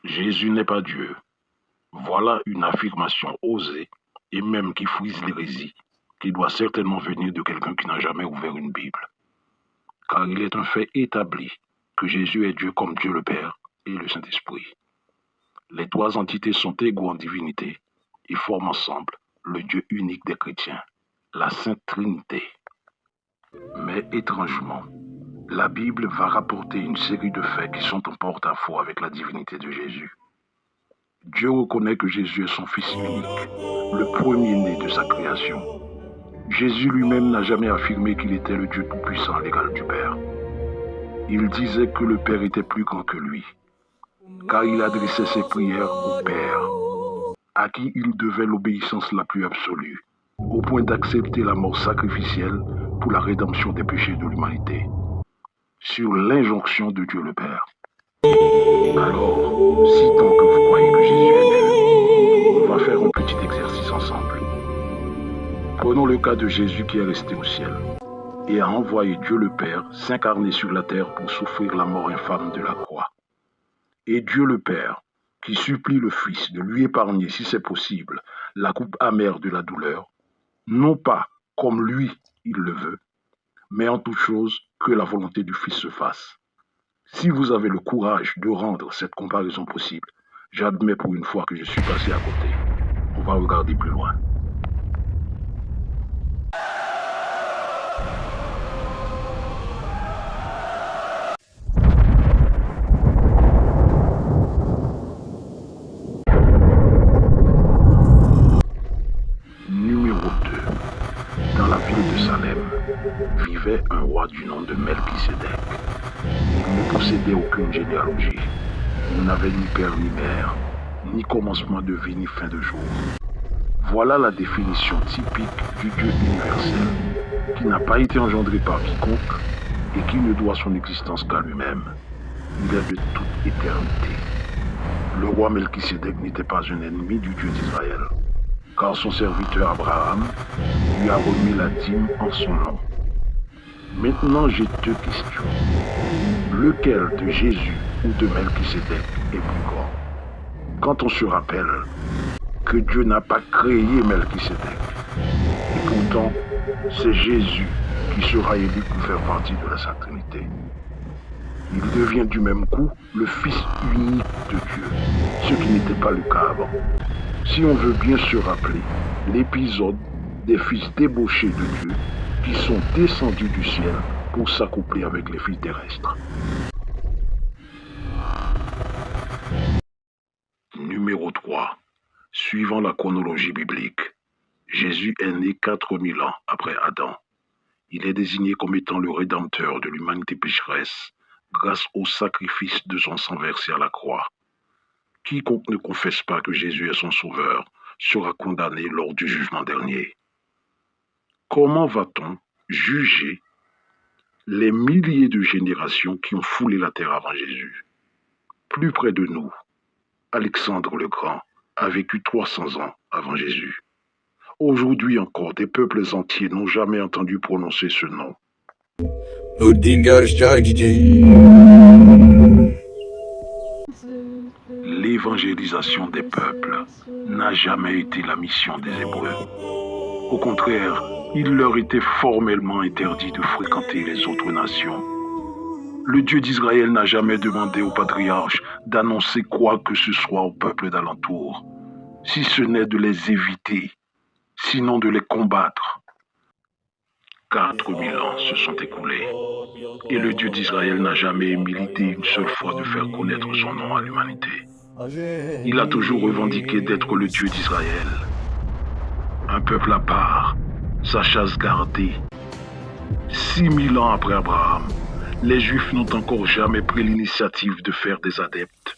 Jésus n'est pas Dieu. Voilà une affirmation osée et même qui frise l'hérésie, qui doit certainement venir de quelqu'un qui n'a jamais ouvert une Bible. Car il est un fait établi que Jésus est Dieu comme Dieu le Père et le Saint-Esprit. Les trois entités sont égaux en divinité et forment ensemble le Dieu unique des chrétiens, la Sainte Trinité. Mais étrangement, la Bible va rapporter une série de faits qui sont en porte-à-faux avec la divinité de Jésus. Dieu reconnaît que Jésus est son Fils unique, le premier-né de sa création. Jésus lui-même n'a jamais affirmé qu'il était le Dieu tout-puissant à l'égal du Père. Il disait que le Père était plus grand que lui, car il adressait ses prières au Père, à qui il devait l'obéissance la plus absolue, au point d'accepter la mort sacrificielle pour la rédemption des péchés de l'humanité, sur l'injonction de Dieu le Père. Alors, si tant que vous croyez que Jésus est Dieu, on va faire un petit exercice ensemble. Prenons le cas de Jésus qui est resté au ciel et a envoyé Dieu le Père s'incarner sur la terre pour souffrir la mort infâme de la croix. Et Dieu le Père, qui supplie le Fils de lui épargner, si c'est possible, la coupe amère de la douleur, non pas comme lui il le veut, mais en toute chose que la volonté du Fils se fasse. Si vous avez le courage de rendre cette comparaison possible, j'admets pour une fois que je suis passé à côté. On va regarder plus loin. Numéro 2. Dans la ville de Salem, vivait un roi du nom de Melchisédek. Il ne possédait aucune généalogie. Il n'avait ni père ni mère, ni commencement de vie ni fin de jour. Voilà la définition typique du Dieu universel, qui n'a pas été engendré par quiconque et qui ne doit son existence qu'à lui-même. Il est de toute éternité. Le roi Melchisédek n'était pas un ennemi du Dieu d'Israël, car son serviteur Abraham lui a remis la dîme en son nom. Maintenant, j'ai deux questions. Lequel de Jésus ou de Melchisédek est plus grand? Quand on se rappelle que Dieu n'a pas créé Melchisédek, et pourtant, c'est Jésus qui sera élu pour faire partie de la Sainte Trinité. Il devient du même coup le Fils unique de Dieu, ce qui n'était pas le cas avant. Si on veut bien se rappeler l'épisode des fils débauchés de Dieu qui sont descendus du ciel pour s'accoupler avec les fils terrestres. Numéro 3. Suivant la chronologie biblique, Jésus est né 4000 ans après Adam. Il est désigné comme étant le rédempteur de l'humanité pécheresse grâce au sacrifice de son sang versé à la croix. Quiconque ne confesse pas que Jésus est son sauveur sera condamné lors du jugement dernier. Comment va-t-on juger les milliers de générations qui ont foulé la terre avant Jésus? Plus près de nous, Alexandre le Grand a vécu 300 ans avant Jésus. Aujourd'hui encore, des peuples entiers n'ont jamais entendu prononcer ce nom. L'évangélisation des peuples n'a jamais été la mission des Hébreux. Au contraire, il leur était formellement interdit de fréquenter les autres nations. Le Dieu d'Israël n'a jamais demandé aux patriarches d'annoncer quoi que ce soit au peuple d'alentour, si ce n'est de les éviter, sinon de les combattre. 4000 ans se sont écoulés, et le Dieu d'Israël n'a jamais milité une seule fois de faire connaître son nom à l'humanité. Il a toujours revendiqué d'être le Dieu d'Israël. Un peuple à part, sa chasse gardée. 6000 ans après Abraham, les Juifs n'ont encore jamais pris l'initiative de faire des adeptes,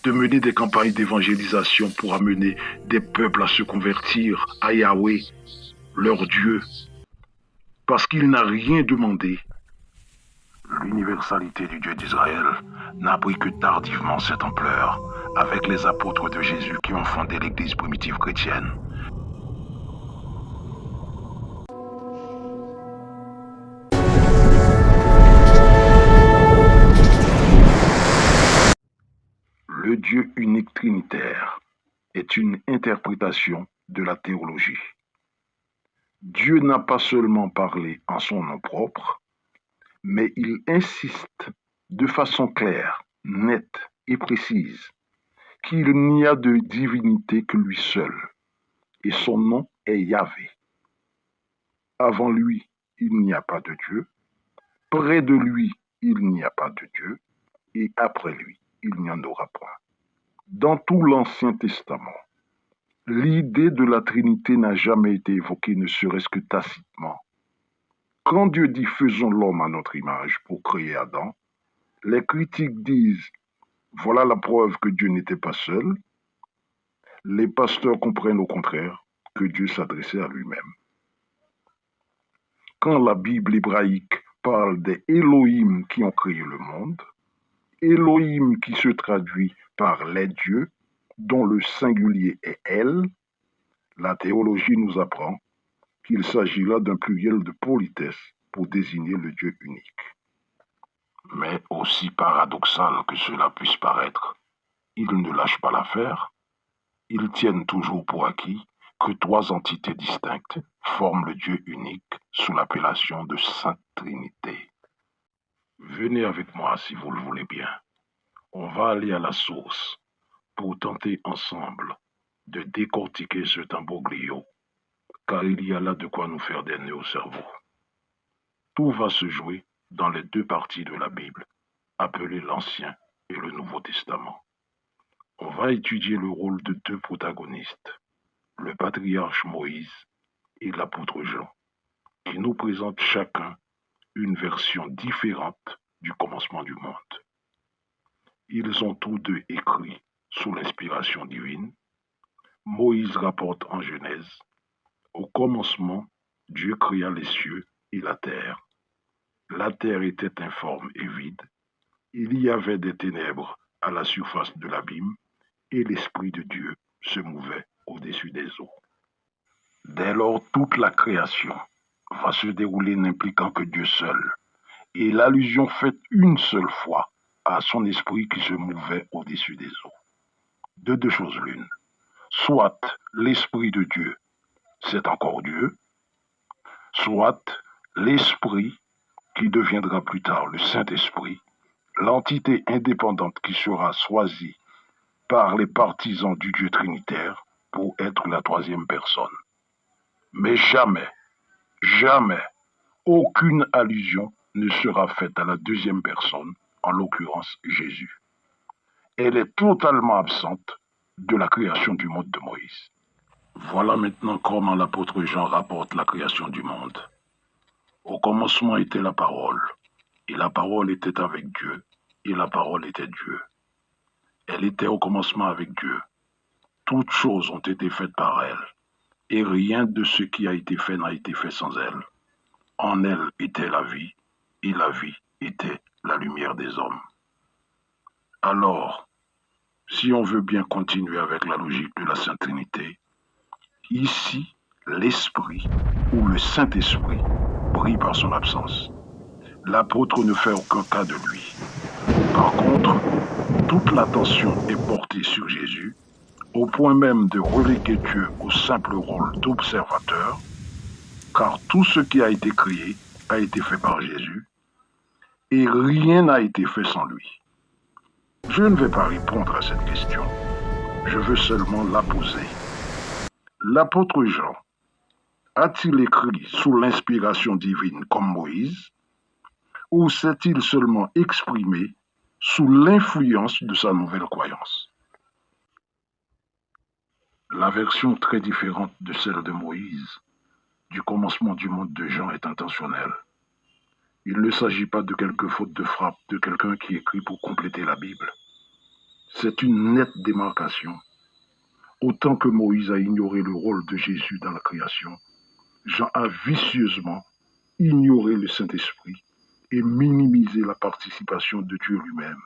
de mener des campagnes d'évangélisation pour amener des peuples à se convertir à Yahweh, leur Dieu, parce qu'il n'a rien demandé. L'universalité du Dieu d'Israël n'a pris que tardivement cette ampleur avec les apôtres de Jésus qui ont fondé l'Église primitive chrétienne. Le Dieu unique trinitaire est une interprétation de la théologie. Dieu n'a pas seulement parlé en son nom propre, mais il insiste de façon claire, nette et précise qu'il n'y a de divinité que lui seul, et son nom est Yahvé. Avant lui, il n'y a pas de Dieu, près de lui, il n'y a pas de Dieu, et après lui, il n'y en aura point. Dans tout l'Ancien Testament, l'idée de la Trinité n'a jamais été évoquée, ne serait-ce que tacitement. Quand Dieu dit « faisons l'homme à notre image » pour créer Adam, les critiques disent « voilà la preuve que Dieu n'était pas seul ». Les pasteurs comprennent au contraire que Dieu s'adressait à lui-même. Quand la Bible hébraïque parle des Elohim qui ont créé le monde, Elohim qui se traduit par les dieux, dont le singulier est El, la théologie nous apprend qu'il s'agit là d'un pluriel de politesse pour désigner le Dieu unique. Mais aussi paradoxal que cela puisse paraître, ils ne lâchent pas l'affaire. Ils tiennent toujours pour acquis que trois entités distinctes forment le Dieu unique sous l'appellation de Sainte Trinité. Venez avec moi si vous le voulez bien. On va aller à la source pour tenter ensemble de décortiquer ce tambourglio, car il y a là de quoi nous faire des nœuds au cerveau. Tout va se jouer dans les deux parties de la Bible, appelées l'Ancien et le Nouveau Testament. On va étudier le rôle de deux protagonistes, le patriarche Moïse et l'apôtre Jean, qui nous présentent chacun une version différente du commencement du monde. Ils ont tous deux écrit sous l'inspiration divine. Moïse rapporte en Genèse, au commencement, Dieu créa les cieux et la terre. La terre était informe et vide. Il y avait des ténèbres à la surface de l'abîme, et l'Esprit de Dieu se mouvait au-dessus des eaux. Dès lors, toute la création va se dérouler n'impliquant que Dieu seul, et l'allusion faite une seule fois à son esprit qui se mouvait au-dessus des eaux. De deux choses l'une. Soit l'Esprit de Dieu, c'est encore Dieu, soit l'Esprit qui deviendra plus tard le Saint-Esprit, l'entité indépendante qui sera choisie par les partisans du Dieu trinitaire pour être la troisième personne. Mais jamais, jamais, aucune allusion ne sera faite à la deuxième personne, en l'occurrence Jésus. Elle est totalement absente de la création du monde de Moïse. Voilà maintenant comment l'apôtre Jean rapporte la création du monde. Au commencement était la parole, et la parole était avec Dieu, et la parole était Dieu. Elle était au commencement avec Dieu. Toutes choses ont été faites par elle, et rien de ce qui a été fait n'a été fait sans elle. En elle était la vie, et la vie était la lumière des hommes. Alors, si on veut bien continuer avec la logique de la Sainte Trinité, ici, l'Esprit ou le Saint-Esprit brille par son absence. L'apôtre ne fait aucun cas de lui. Par contre, toute l'attention est portée sur Jésus, au point même de reléguer Dieu au simple rôle d'observateur, car tout ce qui a été créé a été fait par Jésus, et rien n'a été fait sans lui. Je ne vais pas répondre à cette question, je veux seulement la poser. L'apôtre Jean a-t-il écrit sous l'inspiration divine comme Moïse, ou s'est-il seulement exprimé sous l'influence de sa nouvelle croyance? La version très différente de celle de Moïse du commencement du monde de Jean est intentionnelle. Il ne s'agit pas de quelque faute de frappe de quelqu'un qui écrit pour compléter la Bible. C'est une nette démarcation. Autant que Moïse a ignoré le rôle de Jésus dans la création, Jean a vicieusement ignoré le Saint-Esprit et minimisé la participation de Dieu lui-même.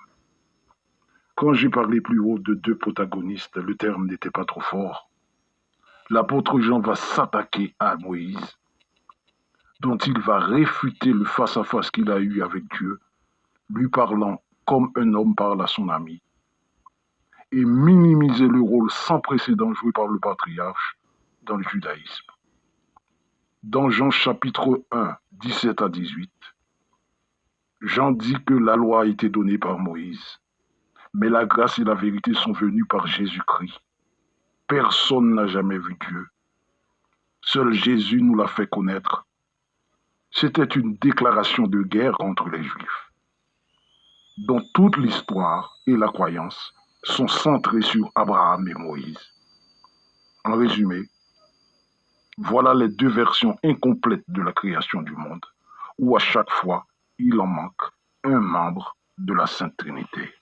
Quand j'ai parlé plus haut de deux protagonistes, le terme n'était pas trop fort. L'apôtre Jean va s'attaquer à Moïse, dont il va réfuter le face-à-face qu'il a eu avec Dieu, lui parlant comme un homme parle à son ami. et minimiser le rôle sans précédent joué par le patriarche dans le judaïsme. Dans Jean chapitre 1, 17 à 18, Jean dit que la loi a été donnée par Moïse, mais la grâce et la vérité sont venues par Jésus-Christ. Personne n'a jamais vu Dieu. Seul Jésus nous l'a fait connaître. C'était une déclaration de guerre contre les Juifs, dont toute l'histoire et la croyance sont centrées sur Abraham et Moïse. En résumé, voilà les deux versions incomplètes de la création du monde, où à chaque fois, il en manque un membre de la Sainte Trinité.